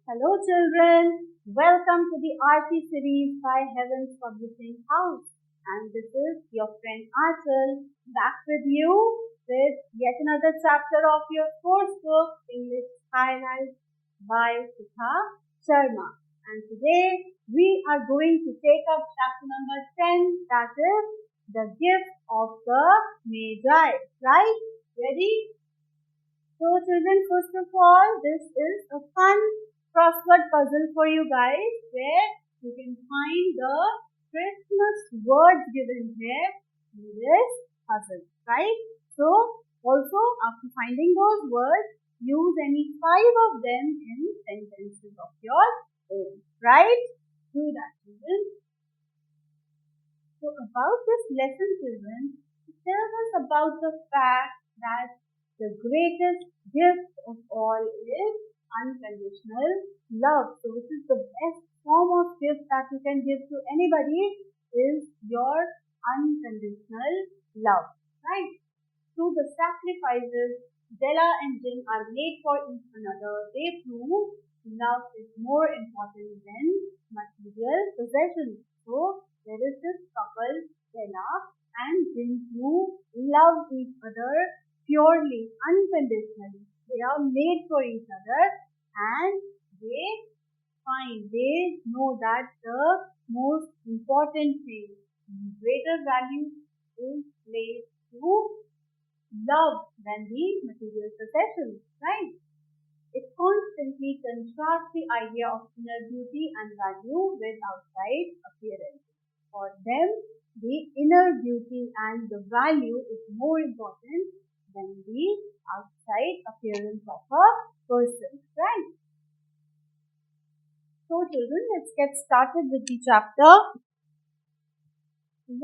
Hello children, welcome to the Aarchi series by Heaven's Publishing House. And this is your friend Archel back with you with yet another chapter of your course book, English Skylights by Sukha Sharma. And today we are going to take up chapter number 10, that is the gift of the Magi. Right? Ready? So children, first of all, this is a fun crossword puzzle for you guys where you can find the Christmas words given here in this puzzle, right? So also after finding those words, use any 5 of them in sentences of your own, right? Do that children. So about this lesson children, it tells us about the fact that the greatest gift of all is unconditional love. So which is the best form of gift that you can give to anybody is your unconditional love, right? Through the sacrifices Della and Jin are made for each another, they prove love is more important than material possessions. So there is this couple, Della and Jin, who love each other purely, unconditionally. They are made for each other and they know that the most important thing, greater value is placed to love than the material possessions, right? It constantly contrasts the idea of inner beauty and value with outside appearance. For them, the inner beauty and the value is more important than the outside appearance of a person, right? So children, let's get started with the chapter. $1.87.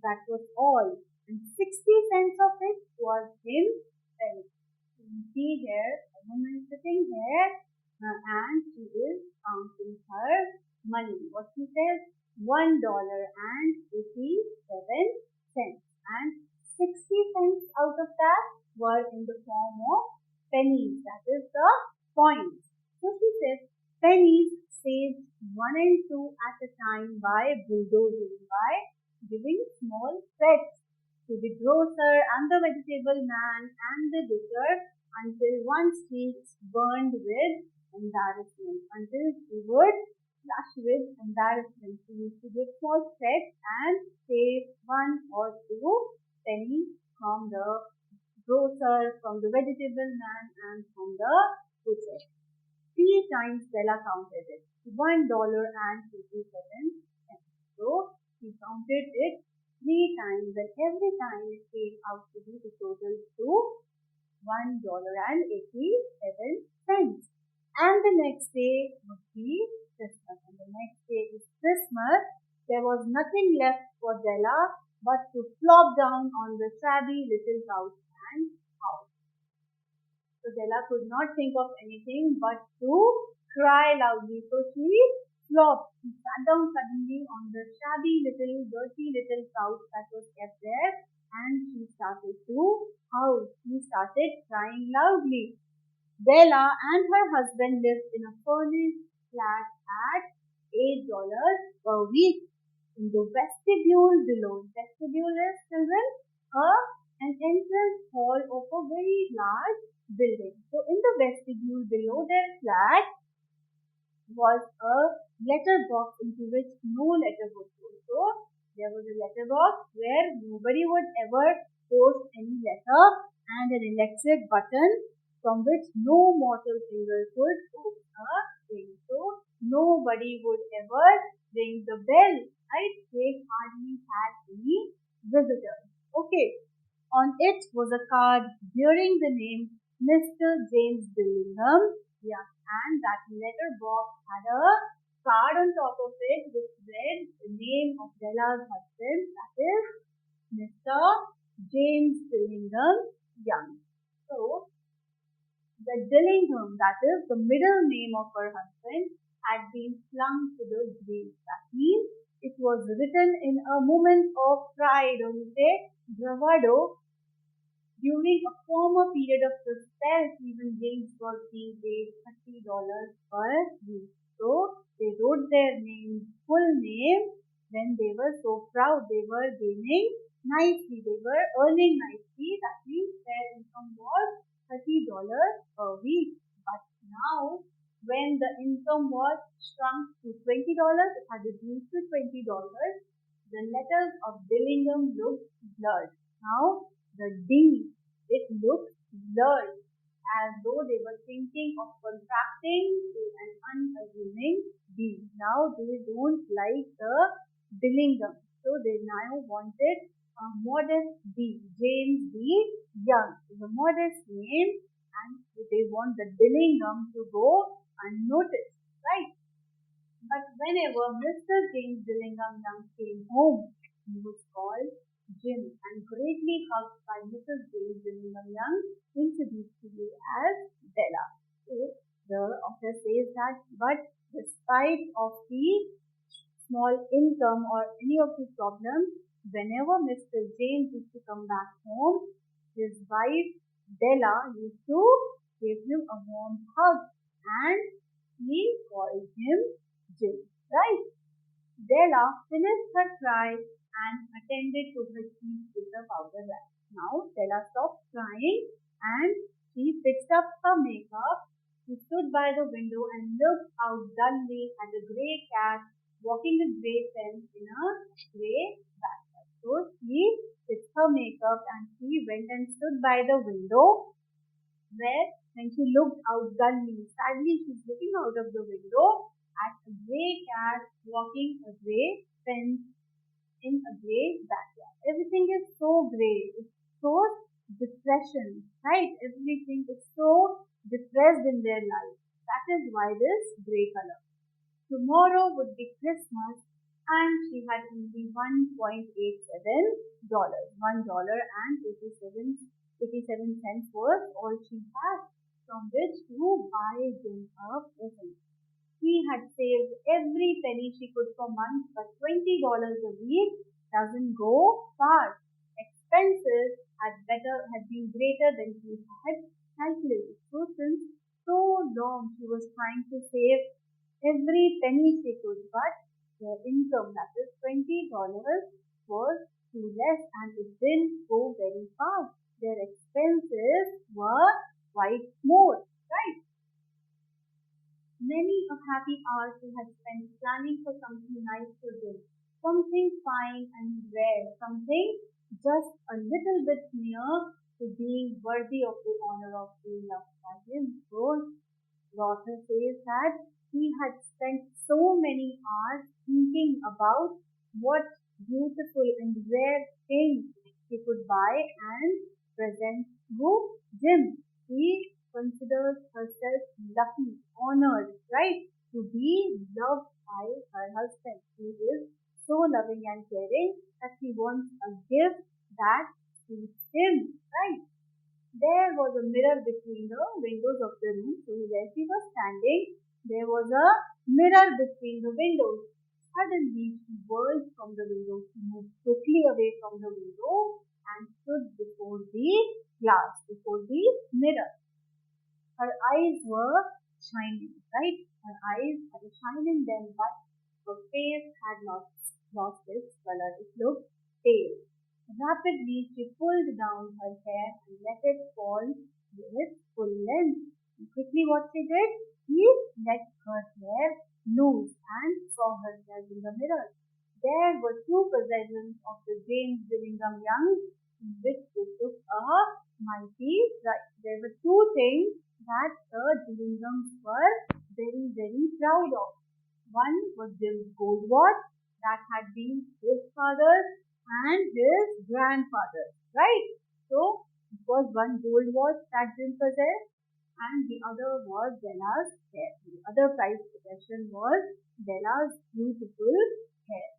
That was all. And 60 cents of it was in pennies. You see here, a woman sitting here and she is counting her money. What she says? $1.87. And 60 cents out of that were in the form of pennies. That is the point. So she says, pennies saved 1 and 2 at a time by bulldozing, by giving small threats to the grocer and the vegetable man and the butcher until one's cheeks burned with embarrassment, until he would flush with embarrassment. He used to give small threats and save 1 or 2 pennies from the grocer, from the vegetable man and from the butcher. 3 times Della counted it. $1.87. So he counted it 3 times and every time it came out to be the total to $1.87. And the next day would be Christmas. And the next day is Christmas. There was nothing left for Della but to flop down on the shabby little couch and house. So Della could not think of anything but to cry loudly. So she flopped. She sat down suddenly on the shabby little, dirty little couch that was kept there and she started to howl. She started crying loudly. Della and her husband lived in a furnished flat at $8 per week. In the vestibule below. Vestibule is, children, an entrance hall of a very large building. So in the vestibule below their flat was a letter box into which no letter would go. So there was a letter box where nobody would ever post any letter and an electric button from which no mortal finger could post a thing. So nobody would ever ring the bell, right? They hardly had any visitors. Okay. On it was a card bearing the name Mr. James Billingham. Yeah, and that letter box had a card on top of it which read the name of Della's husband, that is Mr. James Billingham Young. So the Dillingham, that is the middle name of her husband, had been flung to the grave. That means it was written in a moment of pride, or you say bravado, During a former period of prosperity, even James was being paid $30 per week. So they wrote their name, full name, when they were so proud. They were gaining nicely. They were earning nicely. That means their income was $30 per week. But now, when the income was shrunk to $20, it had reduced to $20. The letters of Dillingham looked blurred. Now the D, it looked blurred, as though they were thinking of contracting to an unassuming D. Now they don't like the Dillingham, so they now wanted a modest D. James D. Young is a modest name, and they want the Dillingham to go unnoticed, right? But whenever Mr. James Dillingham Young came home, he was called Jim and greatly hugged by Mrs. James Dillingham Young, introduced to you as Della. So the author says that, but despite of the small income or any of the problems, whenever Mr. James used to come back home, his wife Della used to give him a warm hug and he called him Jim, right? Della finished her cry and attended to her teeth with the powder rack. Now Della stopped crying and she fixed up her makeup. She stood by the window and looked out dully at a grey cat walking a grey fence in a grey backyard. So she fixed her makeup and she went and stood by the window where when she looked out dully, sadly she's looking out of the window at a grey cat walking a grey fence in a grey backyard. Everything is so grey. It shows depression, right? Everything is so depressed in their life. That is why this grey color. Tomorrow would be Christmas and she had only $1.87. $1.87 was all she had from which to buy them a present. She had saved every penny she could for months, but $20 a week doesn't go far. Expenses had been greater than she had calculated. So since so long she was trying to save every penny she could, but their income, that is $20, was too less and it didn't go very far. Their expenses were quite more, right? Many a happy hour she had spent planning for something nice to do, something fine and rare, something just a little bit near to being worthy of the honor of being loved by him. So the author says that he had spent so many hours thinking about what beautiful and rare things he could buy and present to Jim. He considers herself lucky, honored, right, to be loved by her husband. He is so loving and caring that he wants a gift that suits him, right? There was a mirror between the windows of the room. So where she was standing, there was a mirror between the windows. Suddenly she whirled from the window. She moved quickly away from the window and stood before the glass, before the mirror. Her eyes were shining, right? Her eyes had a shine in them, but her face had lost its color. It looked pale. Rapidly she pulled down her hair and let it fall to its full length. And quickly what she did? She let her hair loose and saw herself in the mirror. There were two possessions of the James Dillingham Young in which they took a mighty pride. There were two things that the Dillinghams were very, very proud of. One was Jim's gold watch that had been his father's and his grandfather's, right? So it was one gold watch that Jim possessed and the other was Bella's hair. The other prized possession was Bella's beautiful hair.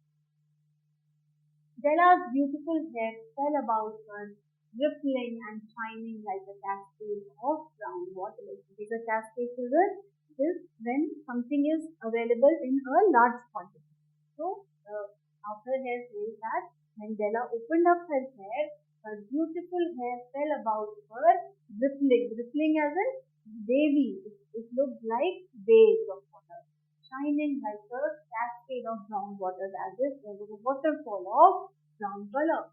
Bella's beautiful hair fell about her, rippling and shining like a cascade of brown water. Like it is a cascade is when something is available in a large quantity. So the outer hair says that when Bella opened up her hair, Her beautiful hair fell about her, rippling as in wavy. It looked like waves of water, shining like a cascade of brown water, as if there was a waterfall of brown color.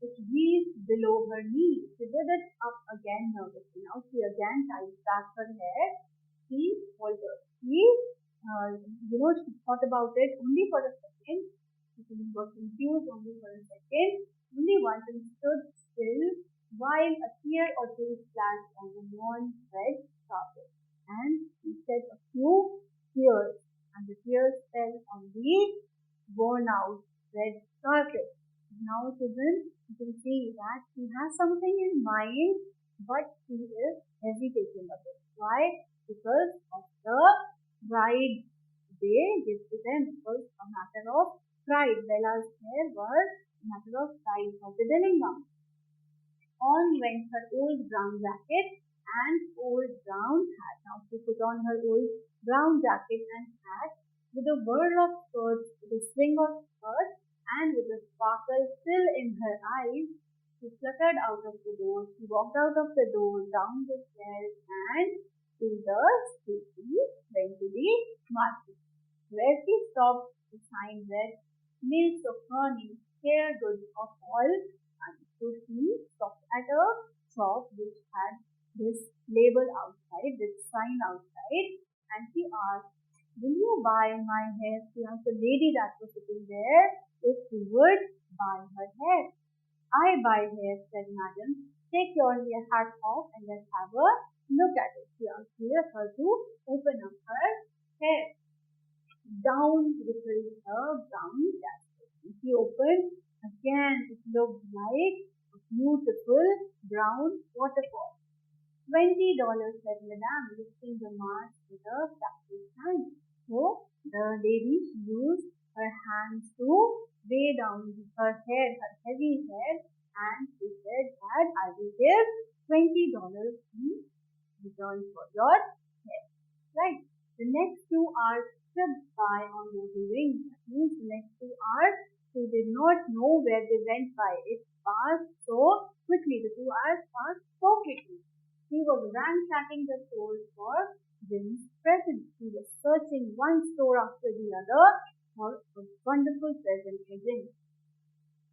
It weaved below her knees. She did it up again nervously. Now she again tied back her hair. She faltered. She thought about it only for a second. She was confused only for a second. Only once and stood still while a tear or two splashed on the worn red carpet. And she shed a few tears, and the tears fell on the worn out red carpet. Now, children, you can see that she has something in mind, but she is hesitating a bit. Why? Because of the pride they give to them. It was a matter of pride. Bella's hair was a matter of pride for the Dillingham. On went her old brown jacket and old brown hat. Now she put on her old brown jacket and hat with a whirl of skirts, with a swing of skirts, and with a sparkle still in her eyes. She fluttered out of the door. She walked out of the door, down the stairs, and to the street. Went to the market, where she stopped. The sign read, "Mills of honey, hair goods of all." And so she stopped at a shop which had this label outside, this sign outside, and she asked, "Will you buy my hair?" She asked the lady that was sitting there if she would buy her hair. "I buy hair," said Madam. "Take your hat off and let's have a look at it." She asked her to open up her hair. Down rippled her brown casket. When she opened, again it looked like a beautiful brown waterfall. $20, said Madame, lifting the mask with a practiced hand. So the lady used her hands to weigh down her hair, her heavy hair, and she said that I will give $20 in return for your hair. Right? The next 2 hours slipped by on rosy wings. That means the next 2 hours they did not know where they went by. It passed so quickly. The 2 hours passed so quickly. He was ransacking the stores for Jim's present. He was searching one store after the other for a wonderful present for Jim.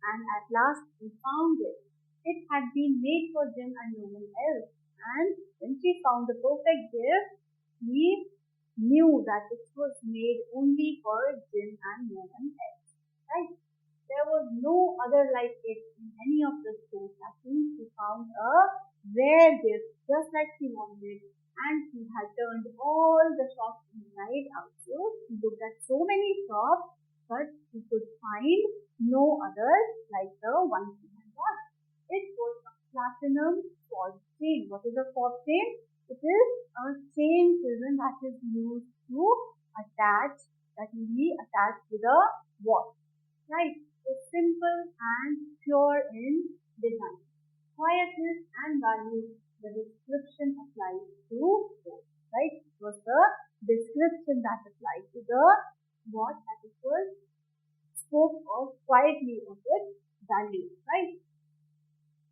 And at last he found it. It had been made for Jim and no one else. And when she found the perfect gift, he knew that it was made only for Jim and no one else. Right? There was no other like it in any of the stores. That means she found a rare gift just like she wanted, and she had turned all the shops inside out. So she looked at so many shops, but she could find no others like the one she had got. It was a platinum fob chain. What is a fob chain? It is a chain, children, that is used to attach, that will be attached with a watch. Right? It's simple and pure in design. Quietness and value, the description applies to both. Right? It was the description that applied to the watch, that it was spoke of quietly of its value. Right?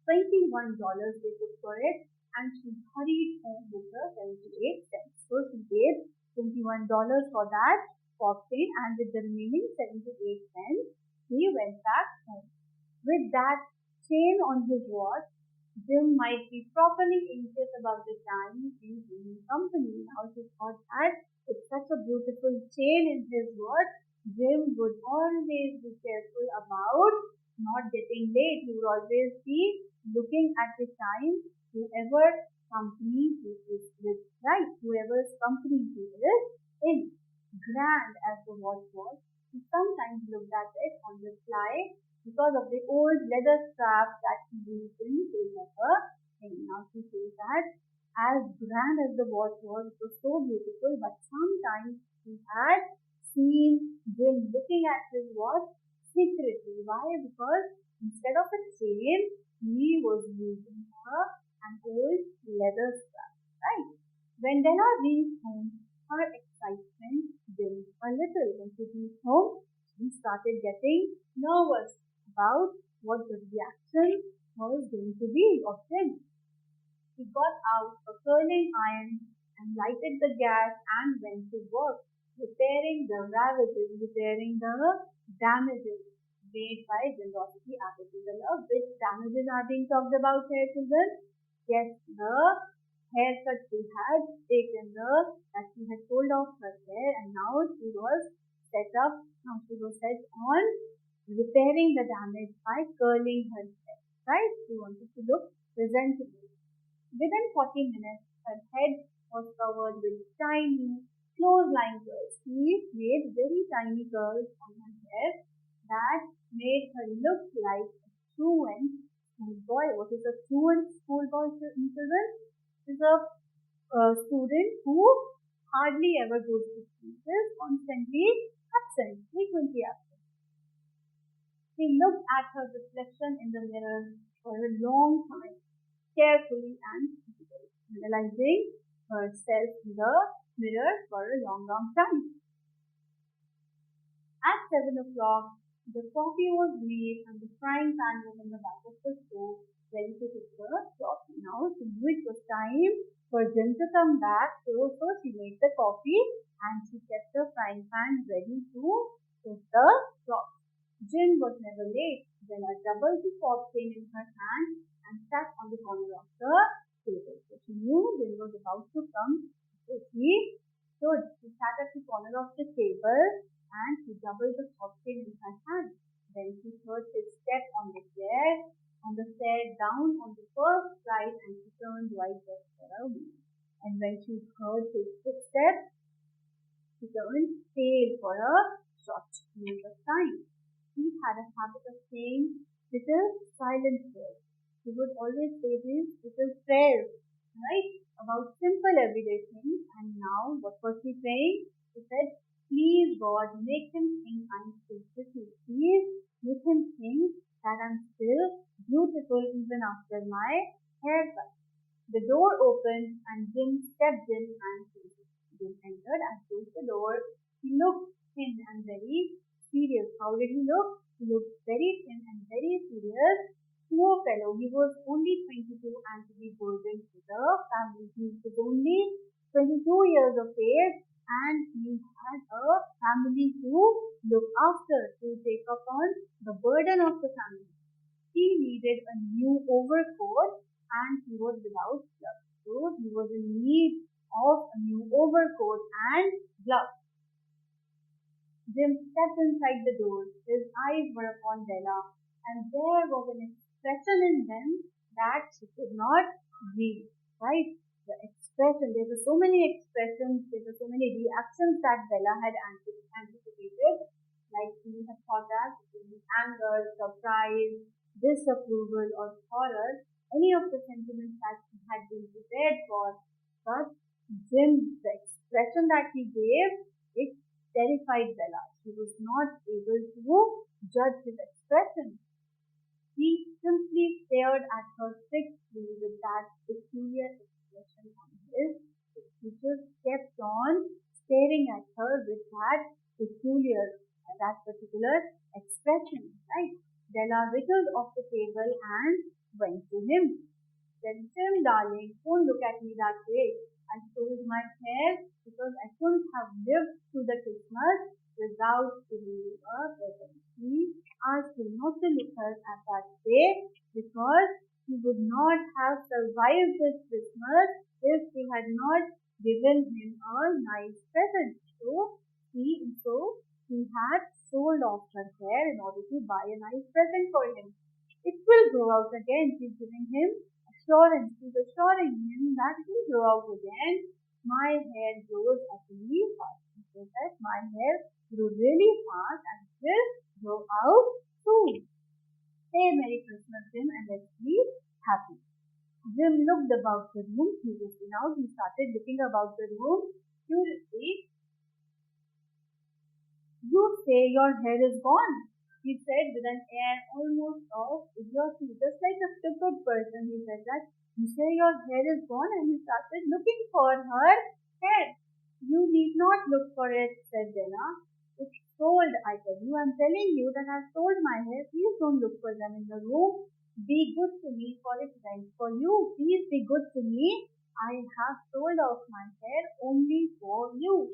$21 they took for it, and she hurried home with her 78 cents. So she gave $21 for that pop chain, and with the remaining 78 cents, he went back home. With that chain on his watch, Jim might be properly anxious about the time in Jimmy's company. Now she thought that with such a beautiful chain in his watch, Jim would always be careful about not getting late. He would always be looking at the time, whoever company he is with, right? Whoever's company he is in. Grand as the watch was, he sometimes looked at it on the fly because of the old leather strap that he used in his leather. And now she says that as grand as the watch was, it was so beautiful, but sometimes he had seen Jim looking at his watch secretly. Why? Because instead of a chain, he was using an old leather strap. Right? When Della reached home, her excitement dimmed a little. When she reached home, she started getting nervous about what the reaction was going to be of Jim. He got out a curling iron and lighted the gas and went to work, repairing the ravages, repairing the damages made by generosity Abigail. Which damages are being talked about here, children? Yes, the haircut she had taken, that she had pulled off her hair, and now she was now she was set on repairing the damage by curling her hair, right? She wanted to look presentable. Within 40 minutes, her head was covered with tiny, close-lying curls. She made very tiny curls on her hair that made her look like a truant schoolboy. What is a truant schoolboy, children? Is a student who hardly ever goes to school, is constantly absent, frequently absent. She looked at her reflection in the mirror for a long time, carefully and critically, analyzing herself in the mirror for a long, long time. At 7 o'clock, the coffee was made and the frying pan was on the back of the stove, ready to cook the coffee. Now she knew it was time for Jim to come back, so she made the coffee and she kept the frying pan ready to cook the coffee. Jim was never late. Bella doubled the popcorn in her hand and sat on the corner of the table. So she knew Jim was about to come. So she stood. She sat at the corner of the table and she doubled the popcorn in her hand. Then she heard his step on the stair down on the first flight, and she turned right just for a moment. And when she heard his footsteps, she turned pale for a short period of time. He had a habit of saying little silent prayers. He would always say these little prayers, right, about simple everyday things. And now, what was he saying? He said, "Please, God, make him think I'm still pretty. Please make him think that I'm still beautiful even after my haircut." The door opened and Jim stepped in and Jim entered and closed the door. He looked thin and very serious. How did he look? He looked very thin and very serious. Poor fellow, he was only 22 and to be burdened with a family. He was only 22 years of age and he had a family to look after, to take upon the burden of the family. He needed a new overcoat and he was without gloves. So he was in need of a new overcoat and gloves. Jim stepped inside the door. His eyes were upon Della, and there was an expression in them that she could not read. Right? The expression, there were so many expressions, there were so many reactions that Bella had anticipated. Like she had thought that it would be anger, surprise, disapproval, or horror, any of the sentiments that she had been prepared for. But Jim, the expression that he gave, it terrified Bella. She was not able to judge his expression. He simply stared at her fixedly with that peculiar expression on his face. He just kept on staring at her with that particular expression, right? Della wriggled off the table and went to him. Then, "Jim, darling, don't look at me that way. I sold my hair because I couldn't have lived through the Christmas without giving you a present." He asked him not to look at her that way because he would not have survived this Christmas if he had not given him a nice present. So he had sold off her hair in order to buy a nice present for him. "It will grow out again," she's giving him assurance. She's assuring him that it will grow out again. "My hair grows utterly fast." She says that my hair grew really fast and it will grow out soon. "Say Merry Christmas, Jim, and let's be happy." Jim looked about the room curiously. Now he started looking about the room curiously. "You say your hair is gone," he said with an air almost of idiocy, just like a stupid person. He said that, "You say your hair is gone," and he started looking for her hair. "You need not look for it," said Della. "It's sold, I tell you. I'm telling you that I've sold my hair. Please don't look for them in the room. Be good to me, for it went for you. Please be good to me. I have sold off my hair only for you.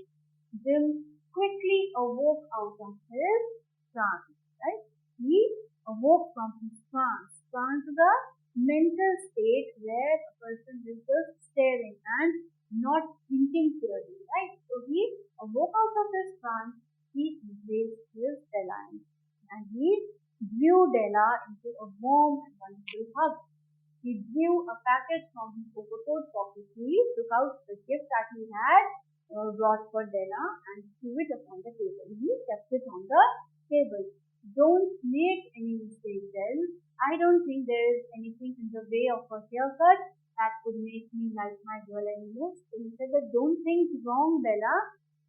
Jim quickly awoke out of his trance, right? He awoke from his trance. Trance is a mental state where a person is just staring and not thinking clearly, right? So he awoke out of his trance, he embraced his Della and he drew Della into a warm and wonderful hug. He drew a package from his overcoat pocket. He took out the gift that he had brought for Della and threw it upon the table. He kept it on the table. Don't make any mistake, Del. I don't think there is anything in the way of a haircut that could make me like my girl anymore. So he said that don't think wrong, Bella.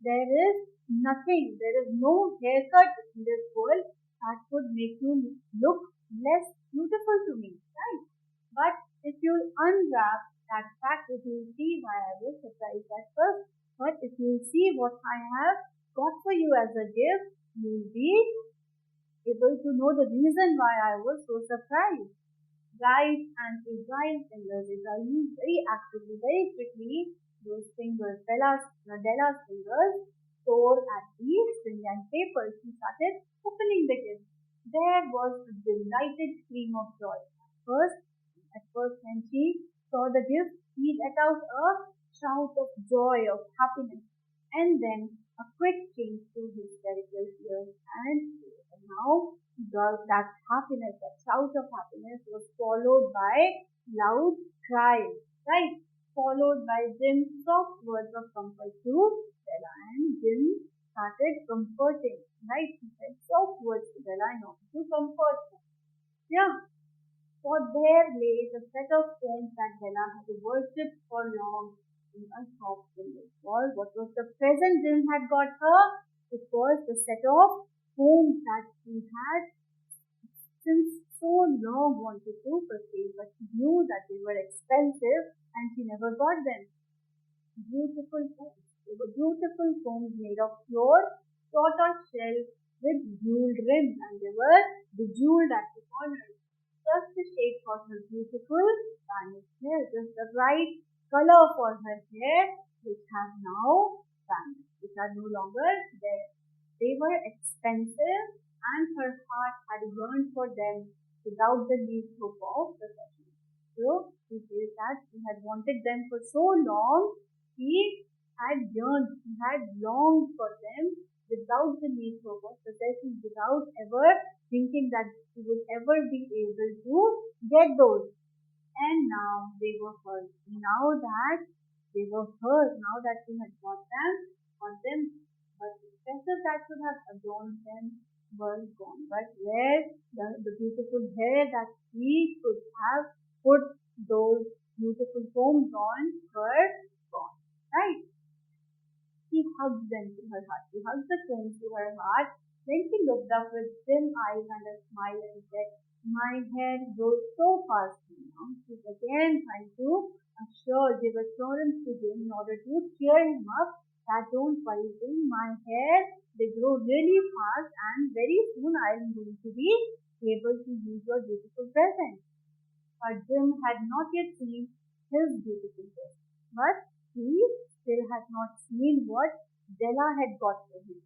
There is nothing. There is no haircut in this world that could make you look less beautiful to me, right? But if you unwrap that package, you'll see why I was surprised at first. But if you see what I have got for you as a gift, you'll be able to know the reason why I was so surprised. Right and Israel fingers. Israel used very actively, very quickly those fingers, Della's fingers, tore at the string and paper. She started opening the gift. There was a delighted scream of joy. First, at first, when she saw the gift, she let out a shout of joy, of happiness, and then a quick change to hysterical tears and tears. And now that happiness, that shout of happiness was followed by loud cries, right? Followed by Jim's soft words of comfort to Bella. And Jim started comforting, right? He said soft words to Bella in order to comfort her. Yeah, for there lay the set of stones that Bella had worshipped for long in a soft window. What was the present Jim had got her? It was the set of homes that she had since so long wanted to purchase, but she knew that they were expensive and she never got them. Beautiful homes. They were beautiful homes made of pure tortoise shell with jeweled rims, and they were bejeweled at the corners. Just the shade for her beautiful vanished hair, just the right color for her hair, which has now vanished, which are no longer there. They were expensive, and her heart had yearned for them without the least hope of possession. So she says that she had wanted them for so long, she she had longed for them without the need hope of possession, without ever thinking that she would ever be able to get those. And now they were hers. Now that they were hers, now that she had got them, but the treasures that should have adorned them were gone. But where the beautiful hair that she could have put those beautiful homes on were gone. Right? She hugged them to her heart. She hugged the stones to her heart. Then she looked up with dim eyes and a smile and said, my hair grows so fast now. She's again trying to give assurance to him in order to cheer him up that don't worry Jim, my hair, they grow really fast and very soon I'm going to be able to use your beautiful present. But Jim had not yet seen his beautiful dress. But he still had not seen what Della had got for him.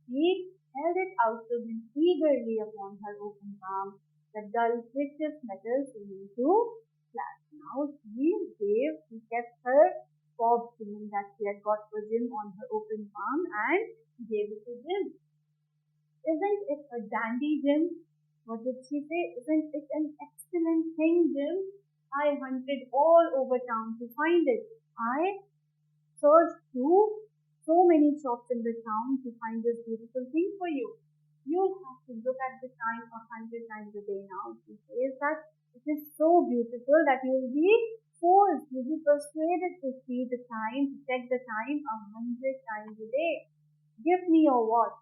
He held it out to him eagerly upon her open palm, the dull, precious metal seeming to flash. Now he kept her fob chain that she had got for Jim on her open palm and gave it to Jim. Isn't it a dandy, Jim? What did she say? Isn't it an excellent thing, Jim? I hunted all over town to find it. I searched through so many shops in the town to find this beautiful thing for you. You'll have to look at the time 100 times a day now. She says that it is so beautiful that you'll be persuaded to see the time, to check the time 100 times a day. Give me your watch.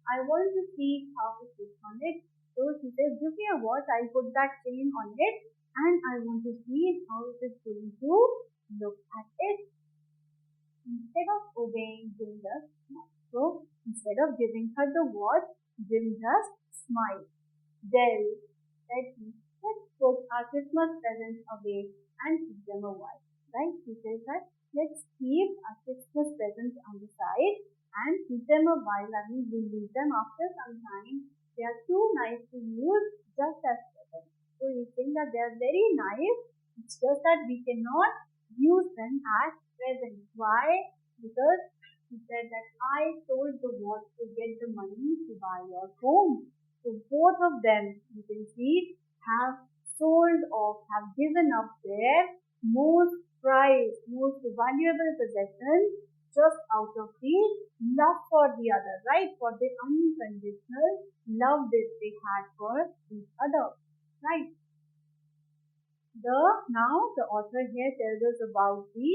I want to see how it looks on it. So she says, give me a watch. I'll put that chain on it and I want to see how it is going to look at it. Instead of obeying, Jim just smiled. So instead of giving her the watch, Jim just smiled. Del, said he, put our Christmas presents away and keep them a while. Right? He says that let's keep our Christmas presents on the side and keep them a while. That means we'll use them after some time. They are too nice to use just as presents. So you think that they are very nice. It's just that we cannot use them as presents. Why? Because he said that I told the watch to get the money to buy your home. So both of them, you can see, have sold off, have given up their most prized, most valuable possession just out of the love for the other, right? For the unconditional love that they had for each other, right? Now the author here tells us about the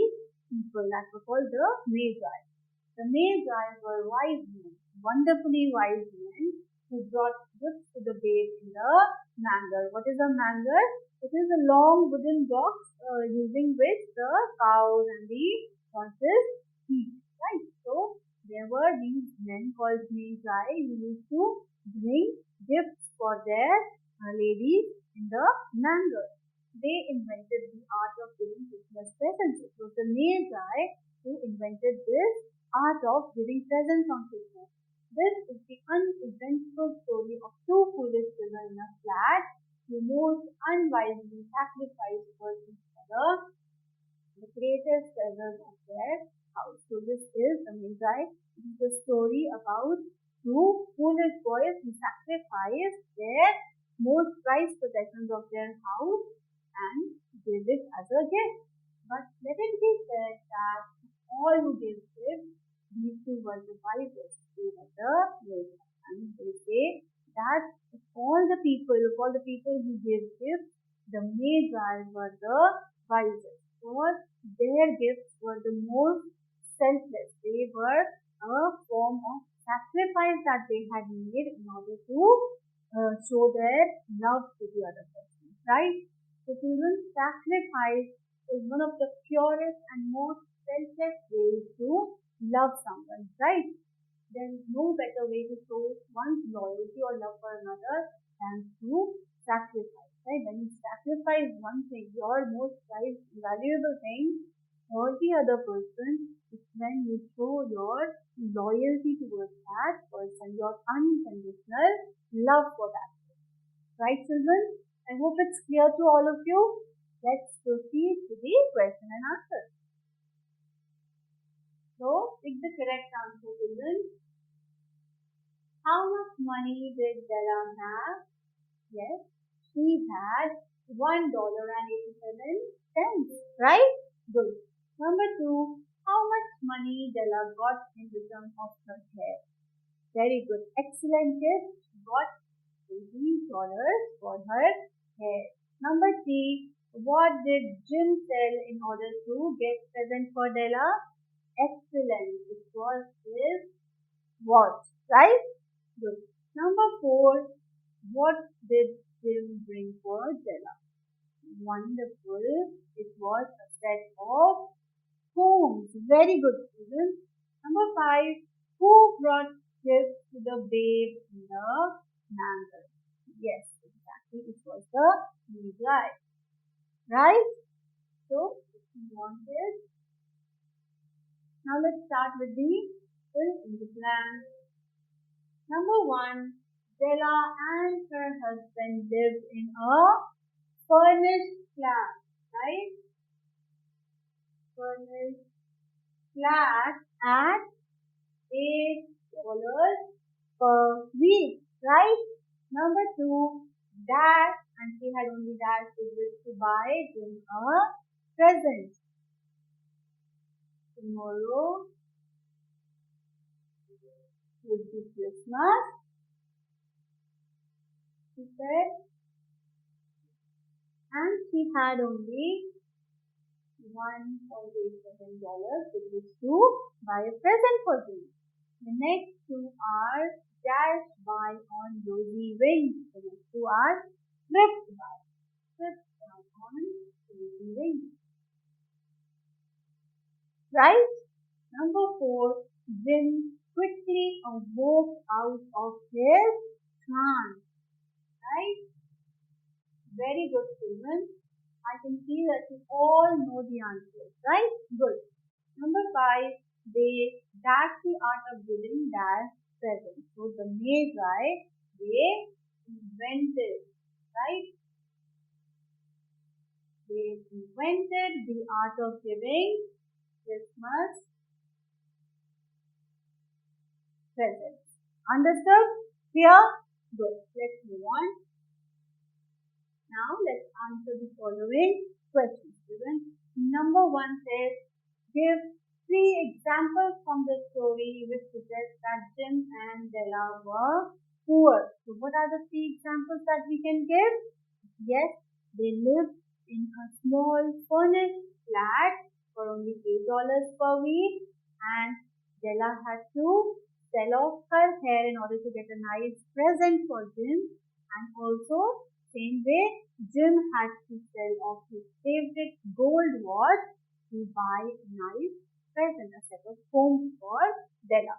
people that were called the Magi. The Magi were wise men, wonderfully wise men who brought gifts to the babe in the manger. What is a manger? It is a long wooden box using which the cows and the horses eat. Right? So there were these men called Magi who used to bring gifts for their ladies in the manger. They invented the art of giving Christmas presents. It was the Magi who invented this art of giving presents on Christmas. This is the uneventful story of two foolish children in a flat who most unwisely sacrificed for each other the greatest treasures of their house. So this is the Magi. This is the story about two foolish boys who sacrificed their most prized possessions of their house and gave it as a gift. But let it be said that all who gave gifts, these two were the wisest. They were the Magi. And they say that of all the people who gave gifts, the Magi were the wisest. For their gifts were the most selfless. They were a form of sacrifice that they had made in order to show their love to the other person. Right? So children's sacrifice is one of the purest and most selfless ways to love someone. Right? There is no better way to show one's loyalty or love for another than to sacrifice. Right? When you sacrifice one thing, your most prized, valuable thing for the other person, it's when you show your loyalty towards that person, your unconditional love for that person. Right, children? I hope it's clear to all of you. Let's proceed to the question and answer. So, pick the correct answer, children. How much money did Della have? Yes, she had $1.87. Right? Good. Number 2, how much money Della got in return of her hair? Very good. Excellent gift. She got $20 for her hair. Number 3, what did Jim sell in order to get present for Della? Excellent. It was his watch. Right? Good. Number 4, what did Jim bring for Della? Wonderful. It was a set of combs. Very good, students. Number 5, who brought gifts to the babe in the manger? Yes, exactly. It was the Magi. Right? So, if you want it. Now let's start with the fill in the blank. Number 1, Della and her husband lived in a furnished flat, right? Furnished flat at $8 per week, right? Number 2, Dad, and she had only Dad to wish to buy him a present. Tomorrow would be Christmas, she said, and she had only $1.87 with which to buy a present for him. The next 2 are dash by on rosy wings. The next 2 are tripped by. Tripped by on rosy wings. Right? Number 4, Jim quickly awoke out of his trance. Right? Very good, children. I can see that you all know the answers, right? Good. Number 5, they that's the art of giving dash presents. So the Magi, they invented, right? They invented the art of giving Christmas presents. Understood? Clear? Good. Let's move on. Now let's answer the following questions. Students. Number 1 says, give 3 examples from the story which suggest that Jim and Della were poor. So what are the 3 examples that we can give? Yes, they lived in a small furnished flat for only $8 per week, and Della had to sell off her hair in order to get a nice present for Jim, and also same way Jim had to sell off his favorite gold watch to buy a nice present, a set of combs for Della.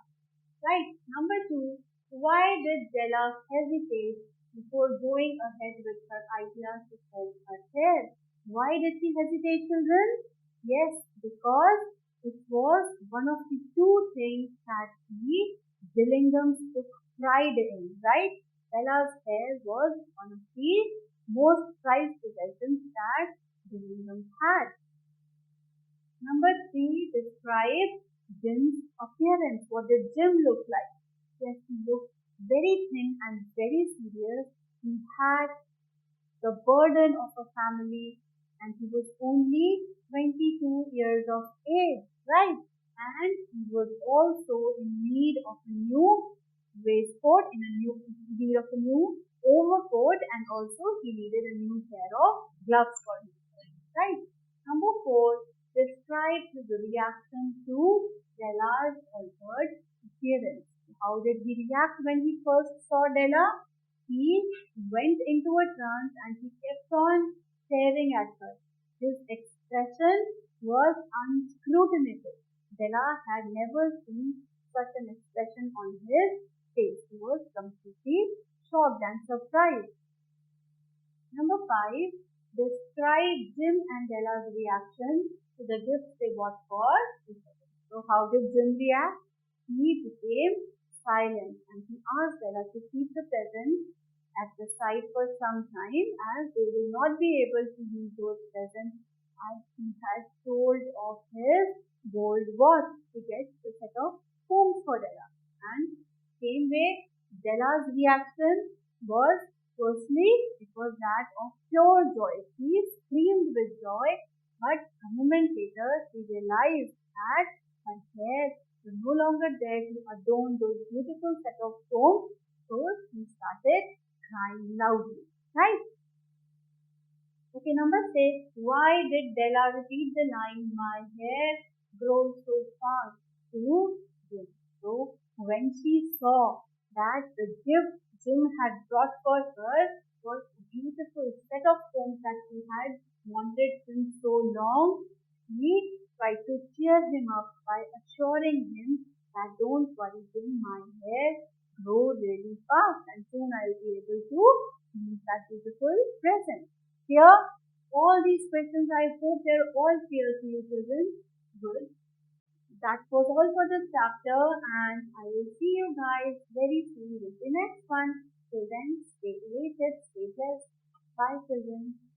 Right. Number 2, why did Della hesitate before going ahead with her idea to sell her hair? Why did she hesitate, children? Yes, because it was one of the 2 things that the Dillinghams took pride in, right? Della's hair was one of the most prized possessions that Dillingham had. Number 3, describe Jim's appearance. What did Jim look like? Yes, he looked very thin and very serious. He had the burden of a family and he was only 22 years of age, right? And he was also in need of a new waistcoat, need of a new overcoat, and also he needed a new pair of gloves for himself, right? Number 4, describe his reaction to Della's altered appearance. How did he react when he first saw Della? He went into a trance and he kept on staring at her. His expression was unscrutinated. Della had never seen such an expression on his face. He was completely shocked and surprised. Number 5, describe Jim and Della's reaction to the gifts they bought for each other. So how did Jim react? He became silent and he asked Della to keep the presents at the side for some time as they will not be able to use those presents as he had sold off his gold watch to get the set of combs for Della. And same way, Della's reaction was firstly, it was that of pure joy. She screamed with joy, but a moment later she realized that her hair was no longer there to adorn those beautiful set of combs, so she started crying loudly. Right? Okay, number 6. Why did Della repeat the line, my hair grows so fast to Jim? So when she saw that the gift Jim had brought for her was a beautiful set of combs that she had wanted since so long, she tried to cheer him up by assuring him that don't worry Jim, my hair grows really fast and soon I'll be able to use that beautiful present. Here, all these questions, I hope they're all clear to you children. Good. That was all for this chapter and I will see you guys very soon with the next one. Till then, stay elated, stay blessed. Bye children.